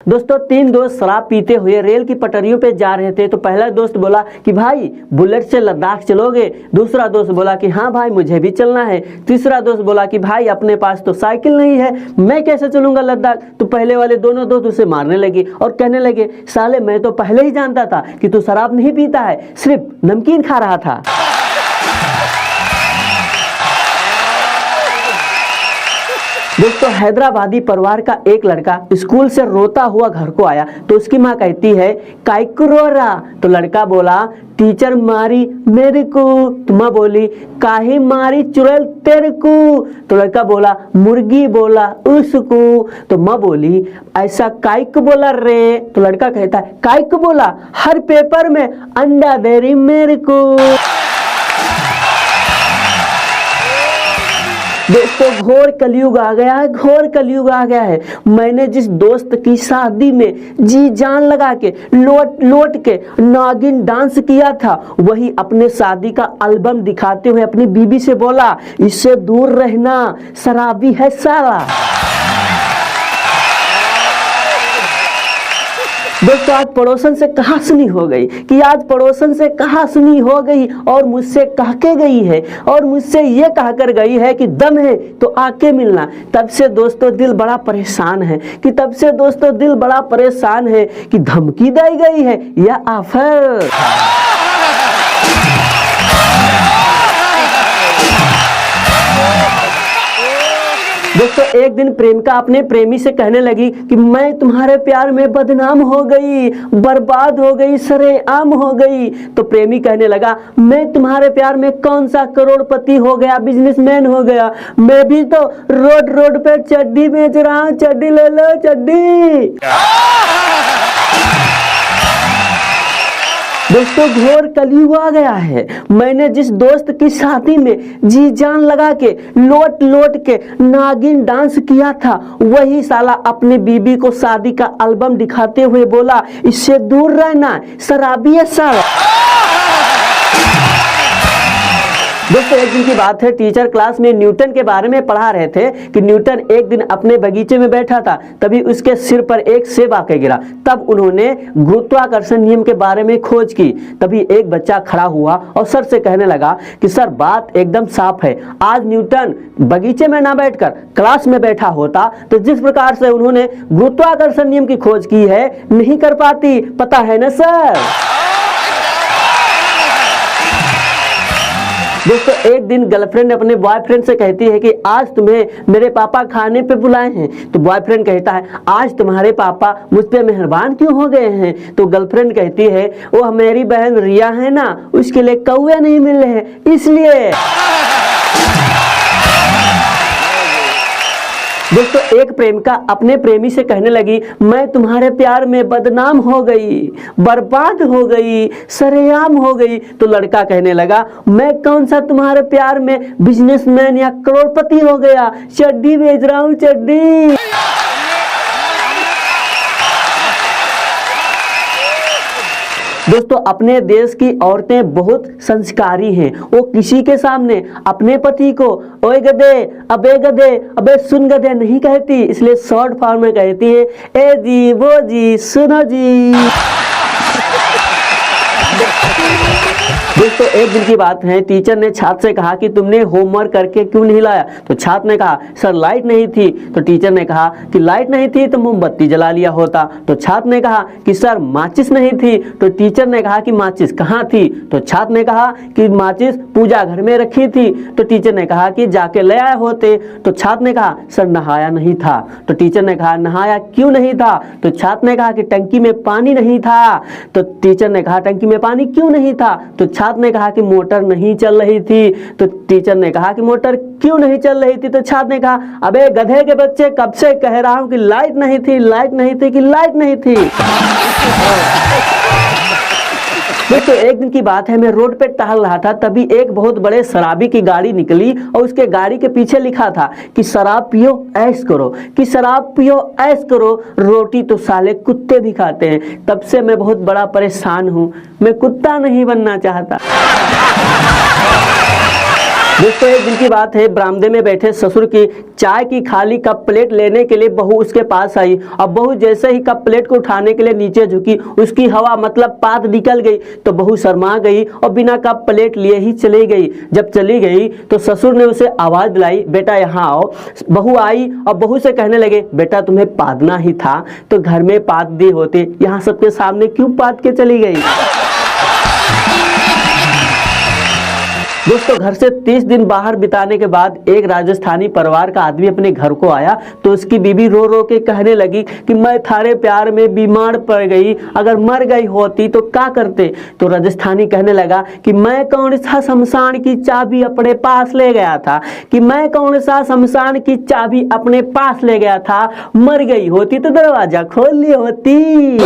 दोस्तों तीन दोस्त शराब पीते हुए रेल की पटरियों पे जा रहे थे। तो पहला दोस्त बोला कि भाई बुलेट से लद्दाख चलोगे। दूसरा दोस्त बोला कि हाँ भाई मुझे भी चलना है। तीसरा दोस्त बोला कि भाई अपने पास तो साइकिल नहीं है, मैं कैसे चलूंगा लद्दाख। तो पहले वाले दोनों दोस्त उसे मारने लगे और कहने लगे साले मैं तो पहले ही जानता था कि तू शराब नहीं पीता है, सिर्फ नमकीन खा रहा था। दोस्तों हैदराबादी परिवार का एक लड़का स्कूल से रोता हुआ घर को आया तो उसकी माँ कहती है काइकु रो रहा। तो लड़का बोला टीचर मारी मेरे को। तो माँ बोली काहे मारी चुड़ैल तेरे को। तो लड़का बोला मुर्गी बोला उसको। तो माँ बोली ऐसा काइक बोला रे। तो लड़का कहता है काइक बोला हर पेपर में अंडा दे रही मेरे को। दोस्तों घोर कलयुग आ गया है, घोर कलयुग आ गया है। मैंने जिस दोस्त की शादी में जी जान लगा के लोट लोट के नागिन डांस किया था, वही अपने शादी का एल्बम दिखाते हुए अपनी बीबी से बोला इससे दूर रहना शराबी है साला। दोस्तों आज पड़ोसन से कहा सुनी हो गई कि आज पड़ोसन से कहा सुनी हो गई और मुझसे कह के गई है और मुझसे ये कह कर गई है कि दम है तो आके मिलना। तब से दोस्तों दिल बड़ा परेशान है कि धमकी दी गई है या ऑफर। दोस्तों एक दिन प्रेमिका अपने प्रेमी से कहने लगी कि मैं तुम्हारे प्यार में बदनाम हो गई, बर्बाद हो गई, सरेआम हो गई। तो प्रेमी कहने लगा मैं तुम्हारे प्यार में कौन सा करोड़पति हो गया, बिजनेसमैन हो गया, मैं भी तो रोड रोड पे चड्डी बेच रहा हूँ, चड्डी ले लो चड्डी। दोस्तों घोर कलयुग आ गया है। मैंने जिस दोस्त की शादी में जी जान लगा के लोट लोट के नागिन डांस किया था, वही साला अपने बीबी को शादी का एल्बम दिखाते हुए बोला इससे दूर रहना शराबी है साला। दोस्तों एक दिन की बात है, टीचर क्लास में न्यूटन के बारे में पढ़ा रहे थे कि न्यूटन एक दिन अपने बगीचे में बैठा था, तभी उसके सिर पर एक सेब आके गिरा। तब उन्होंने गुरुत्वाकर्षण नियम के बारे में खोज की। तभी एक बच्चा खड़ा हुआ और सर से कहने लगा कि सर बात एकदम साफ है, आज न्यूटन बगीचे में ना बैठकर क्लास में बैठा होता तो जिस प्रकार से उन्होंने गुरुत्वाकर्षण नियम की खोज की है नहीं कर पाती, पता है ना सर। दोस्तों एक दिन गर्लफ्रेंड अपने बॉयफ्रेंड से कहती है कि आज तुम्हें मेरे पापा खाने पे बुलाए हैं। तो बॉयफ्रेंड कहता है आज तुम्हारे पापा मुझ पे मेहरबान क्यों हो गए हैं। तो गर्लफ्रेंड कहती है वो मेरी बहन रिया है ना, उसके लिए कौवे नहीं मिल रहे हैं इसलिए। दोस्तों एक प्रेमिका अपने प्रेमी से कहने लगी मैं तुम्हारे प्यार में बदनाम हो गई, बर्बाद हो गई, सरेआम हो गई। तो लड़का कहने लगा मैं कौन सा तुम्हारे प्यार में बिजनेसमैन या करोड़पति हो गया, चड्डी बेच रहा हूँ चड्डी। दोस्तों अपने देश की औरतें बहुत संस्कारी हैं, वो किसी के सामने अपने पति को ओए गधे, अबे सुन गधे नहीं कहती, इसलिए शॉर्ट फॉर्म में कहती है ए जी वो जी सुनो जी। दोस्तों एक दिन की बात है, टीचर ने छात्र से कहा कि तुमने होमवर्क करके क्यों नहीं लाया। तो छात्र ने कहा सर लाइट नहीं थी। तो टीचर ने कहा कि लाइट नहीं थी तो मोमबत्ती जला लिया होता। तो छात्र ने कहा कि सर माचिस नहीं थी। तो टीचर ने कहा कि माचिस कहाँ थी। तो छात्र ने कहा कि माचिस पूजा घर में रखी थी। तो टीचर ने कहा कि जाके ले आए होते। तो छात्र ने कहा सर नहाया नहीं था। तो टीचर ने कहा नहाया क्यों नहीं था। तो छात्र ने कहा कि टंकी में पानी नहीं था। तो टीचर ने कहा टंकी में पानी क्यों नहीं था। तो छात्र ने कहा कि मोटर नहीं चल रही थी। तो टीचर ने कहा कि मोटर क्यों नहीं चल रही थी। तो छात्र ने कहा अबे गधे के बच्चे कब से कह रहा हूं कि लाइट नहीं थी, लाइट नहीं थी कि लाइट नहीं थी। दोस्तों एक दिन की बात है, मैं रोड पे टहल रहा था, तभी एक बहुत बड़े शराबी की गाड़ी निकली और उसके गाड़ी के पीछे लिखा था कि शराब पियो ऐश करो, कि शराब पियो ऐश करो, रोटी तो साले कुत्ते भी खाते हैं। तब से मैं बहुत बड़ा परेशान हूँ, मैं कुत्ता नहीं बनना चाहता। दोस्तों एक दिन की बात है, बरामदे में बैठे ससुर की चाय की खाली कप प्लेट लेने के लिए बहू उसके पास आई। अब बहू जैसे ही कप प्लेट को उठाने के लिए नीचे झुकी, उसकी हवा मतलब पात निकल गई तो बहू शर्मा गई और बिना कप प्लेट लिए ही चली गई। जब चली गई तो ससुर ने उसे आवाज दिलाई, बेटा यहाँ आओ। बहू आई और बहू से कहने लगे, बेटा तुम्हें पादना ही था तो घर में पाद दी होती, यहाँ सबके सामने क्यों पाद के चली गई। दोस्तों घर से 30 दिन बाहर बिताने के बाद एक राजस्थानी परिवार का आदमी अपने घर को आया तो उसकी बीवी रो रो के कहने लगी कि मैं थारे प्यार में बीमार पड़ गई, अगर मर गई होती तो क्या करते। तो राजस्थानी कहने लगा कि मैं कौन सा शमशान की चाबी अपने पास ले गया था, कि मैं कौन सा शमशान की चाबी अपने पास ले गया था, मर गई होती तो दरवाजा खोल ली होती।